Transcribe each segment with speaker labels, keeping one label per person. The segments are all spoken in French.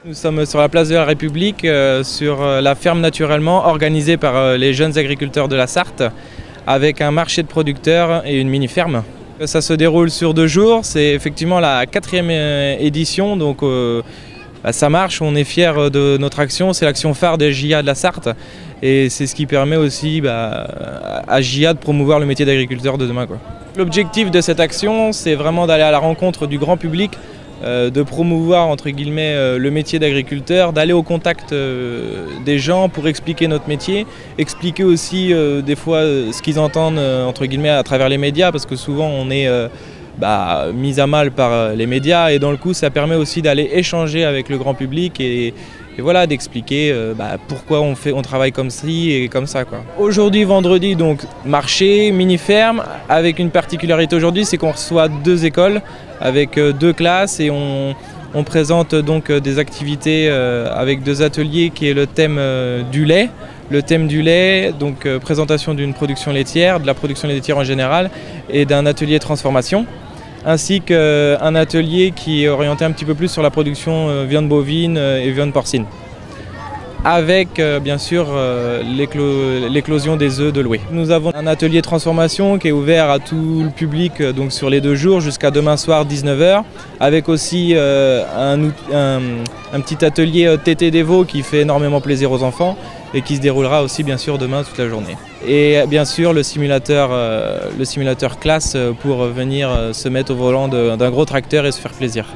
Speaker 1: Nous sommes sur la place de la République, sur la ferme naturellement organisée par les jeunes agriculteurs de la Sarthe, avec un marché de producteurs et une mini-ferme. Ça se déroule sur 2 jours, c'est effectivement la 4e édition, donc ça marche, on est fiers de notre action, c'est l'action phare des JA de la Sarthe et c'est ce qui permet aussi à JA de promouvoir le métier d'agriculteur de demain. L'objectif de cette action, c'est vraiment d'aller à la rencontre du grand public, de promouvoir entre guillemets le métier d'agriculteur, d'aller au contact des gens pour expliquer notre métier, expliquer aussi des fois ce qu'ils entendent entre guillemets à travers les médias, parce que souvent on est mis à mal par les médias, et dans le coup ça permet aussi d'aller échanger avec le grand public et voilà, d'expliquer pourquoi on travaille comme ci et comme ça. Aujourd'hui, vendredi, donc marché, mini-ferme, avec une particularité aujourd'hui, c'est qu'on reçoit 2 écoles avec 2 classes et on présente donc des activités avec 2 ateliers qui est le thème du lait. Le thème du lait, donc présentation d'une production laitière, de la production laitière en général et d'un atelier transformation, ainsi qu'un atelier qui est orienté un petit peu plus sur la production viande bovine et viande porcine, avec bien sûr l'éclosion des œufs de louée. Nous avons un atelier transformation qui est ouvert à tout le public donc sur les 2 jours jusqu'à demain soir 19 h, avec aussi un petit atelier TT Devo qui fait énormément plaisir aux enfants et qui se déroulera aussi bien sûr demain toute la journée. Et bien sûr le simulateur classe pour venir se mettre au volant d'un gros tracteur et se faire plaisir.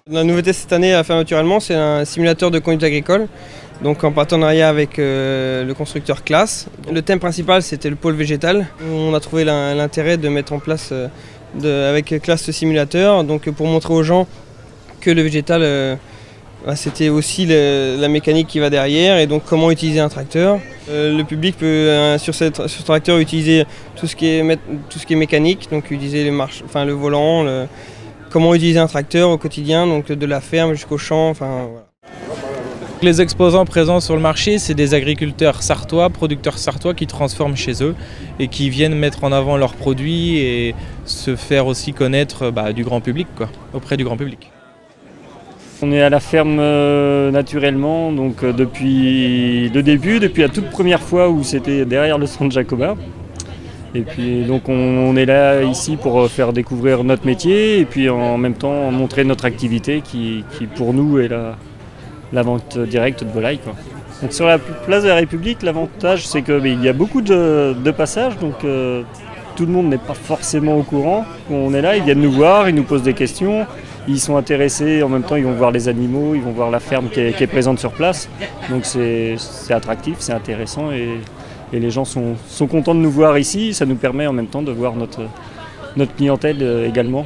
Speaker 2: La nouveauté cette année à Ferme Naturellement, c'est un simulateur de conduite agricole, donc en partenariat avec le constructeur Classe. Le thème principal c'était le pôle végétal. On a trouvé l'intérêt de mettre en place avec Classe ce simulateur, donc pour montrer aux gens que le végétal c'était aussi la mécanique qui va derrière, et donc comment utiliser un tracteur. Le public peut sur ce tracteur utiliser tout ce qui est mécanique, donc utiliser le volant, comment utiliser un tracteur au quotidien, donc de la ferme jusqu'au champ. Voilà.
Speaker 1: Les exposants présents sur le marché, c'est des agriculteurs sartois, producteurs sartois qui transforment chez eux et qui viennent mettre en avant leurs produits et se faire aussi connaître du grand public, auprès du grand public.
Speaker 3: On est à la ferme naturellement, donc depuis le début, depuis la toute première fois où c'était derrière le centre Jacobin. Et puis donc on est là ici pour faire découvrir notre métier et puis en même temps montrer notre activité qui pour nous est la vente directe de volailles. Donc sur la place de la République, l'avantage c'est qu'il y a beaucoup de passages, donc tout le monde n'est pas forcément au courant. On est là, ils viennent nous voir, ils nous posent des questions. Ils sont intéressés, en même temps ils vont voir les animaux, ils vont voir la ferme qui est présente sur place. Donc c'est attractif, c'est intéressant et les gens sont contents de nous voir ici. Ça nous permet en même temps de voir notre clientèle également.